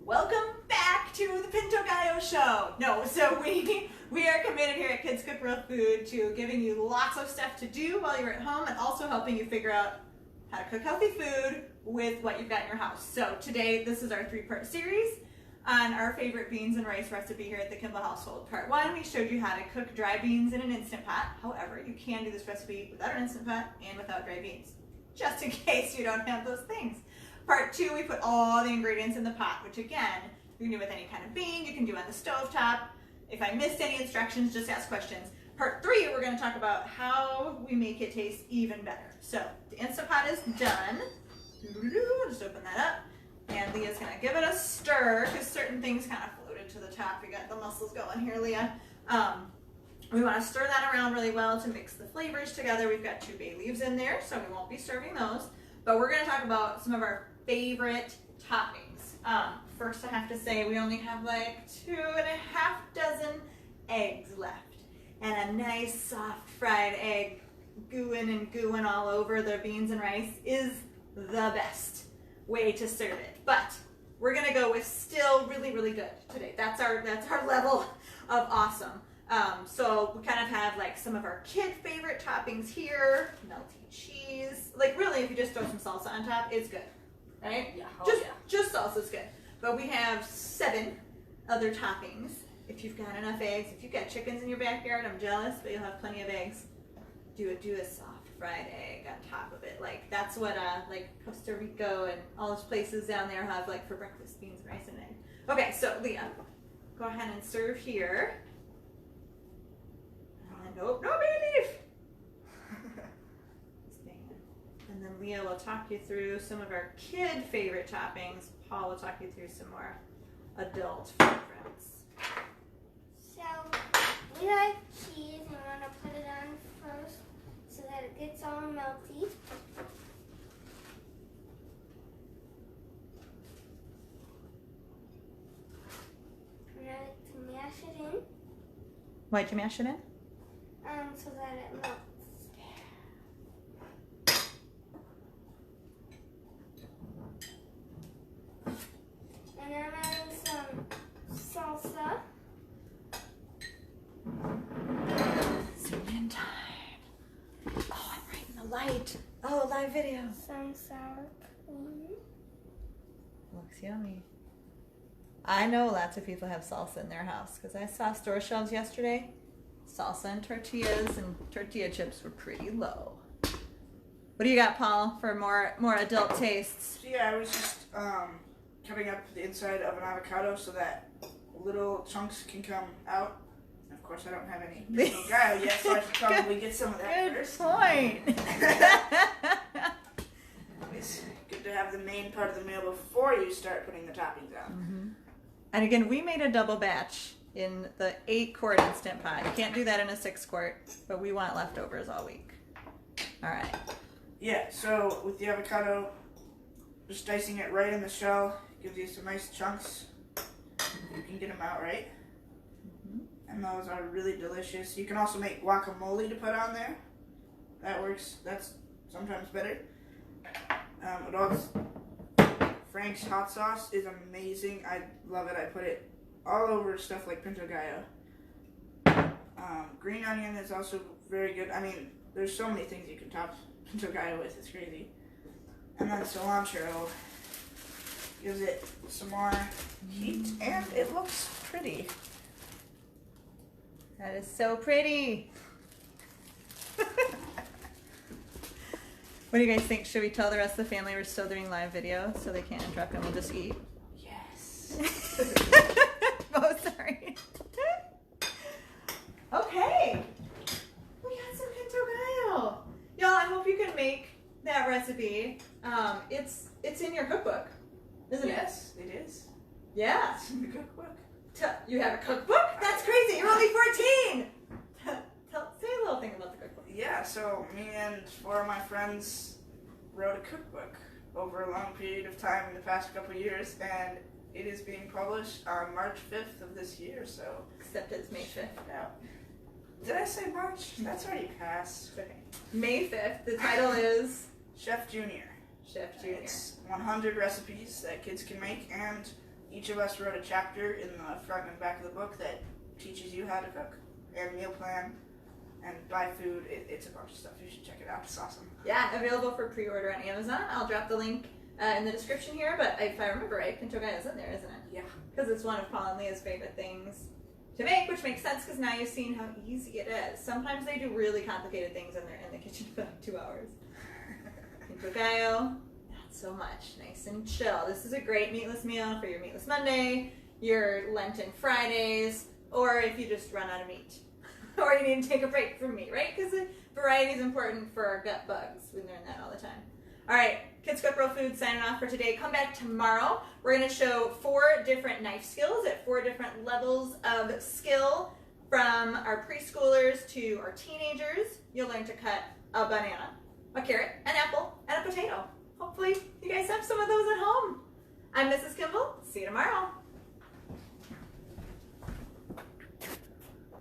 Welcome back to the Pinto Gallo Show. No, so we are committed here at Kids Cook Real Food to giving you lots of stuff to do while you're at home and also helping you figure out how to cook healthy food with what you've got in your house. So today, this is our 3-part series on our favorite beans and rice recipe here at the Kimball household. Part 1, we showed you how to cook dry beans in an Instant Pot. However, you can do this recipe without an Instant Pot and without dry beans, just in case you don't have those things. Part 2, we put all the ingredients in the pot, which again, you can do with any kind of bean, you can do on the stovetop. If I missed any instructions, just ask questions. Part 3, we're going to talk about how we make it taste even better. So, the Instant Pot is done. Just open that up. And Leah's going to give it a stir, because certain things kind of floated to the top. We got the muscles going here, Leah. We want to stir that around really well to mix the flavors together. We've got 2 bay leaves in there, so we won't be serving those. But we're going to talk about some of our favorite toppings. First, I have to say we only have like 2.5 dozen eggs left, and a nice soft fried egg gooing all over the beans and rice is the best way to serve it. But we're going to go with still really good today. That's our level of awesome. So we kind of have like some of our kid favorite toppings here, melty cheese. Like really, if you just throw some salsa on top, it's good, right? Yeah. Just salsa's good. But we have 7 other toppings. If you've got enough eggs, if you've got chickens in your backyard, I'm jealous, but you'll have plenty of eggs. Do a soft fried egg on top of it. Like that's what like Costa Rica and all those places down there have like for breakfast, beans, rice, and egg. Okay, so Leah, go ahead and serve here. Nope, no bay leaf. And then Leah will talk you through some of our kid favorite toppings. Paul will talk you through some more adult favorites. So we like cheese and we're gonna put it on first so that it gets all melty. And I like to mash it in. Why'd you mash it in? So that it melts. And I'm adding some salsa. Zoom in time. Oh, I'm right in the light. Oh, live video. Some sour cream. Looks yummy. I know lots of people have salsa in their house because I saw store shelves yesterday. Salsa and tortillas and tortilla chips were pretty low. What do you got, Paul, for more adult tastes? So yeah, I was just cutting up the inside of an avocado so that little chunks can come out. And of course, I don't have any Pinto Gallo yet, so I should probably get some of that first. Good point. It's good to have the main part of the meal before you start putting the toppings on. Mm-hmm. And again, we made a double batch in the 8-quart Instant Pot. You can't do that in a 6-quart, but we want leftovers all week. All right. Yeah, so with the avocado, just dicing it right in the shell gives you some nice chunks. You can get them out right. Mm-hmm. And those are really delicious. You can also make guacamole to put on there. That works. That's sometimes better. Frank's hot sauce is amazing. I love it. I put it all over stuff like Pinto Gallo. Green onion is also very good. I mean, there's so many things you can top Pinto Gallo with. It's crazy. And then cilantro gives it some more heat, and it looks pretty. That is so pretty. What do you guys think? Should we tell the rest of the family we're still doing live video so they can't interrupt and we'll just eat? Yes. Oh, sorry. Okay. We got some Pinto Gallo. Y'all, I hope you can make that recipe. It's in your cookbook, isn't it? Yes, it is. Yeah. It's in the cookbook. You have a cookbook? That's crazy. You're only 14. Say a little thing about the cookbook. Yeah, so me and 4 of my friends wrote a cookbook over a long period of time in the past couple years, and it is being published on March 5th of this year, so... Except it's May 5th. Yeah. Did I say March? That's already passed. Okay. May 5th. The title is... Chef Junior. Chef Junior. It's 100 recipes that kids can make, and each of us wrote a chapter in the front and back of the book that teaches you how to cook and meal plan and buy food. It's a bunch of stuff. You should check it out. It's awesome. Yeah, available for pre-order on Amazon. I'll drop the link in the description here, but if I remember right, pinto gallo's in there, isn't it? Yeah. Because it's one of Paul and Leah's favorite things to make, which makes sense because now you've seen how easy it is. Sometimes they do really complicated things and they're in the kitchen for like 2 hours. Pinto gallo, not so much. Nice and chill. This is a great meatless meal for your Meatless Monday, your Lenten Fridays, or if you just run out of meat. Or you need to take a break from meat, right? Because variety is important for our gut bugs. We learn that all the time. All right, Kids Cook Real Food signing off for today. Come back tomorrow. We're going to show 4 different knife skills at 4 different levels of skill, from our preschoolers to our teenagers. You'll learn to cut a banana, a carrot, an apple, and a potato. Hopefully you guys have some of those at home. I'm Mrs. Kimball. See you tomorrow.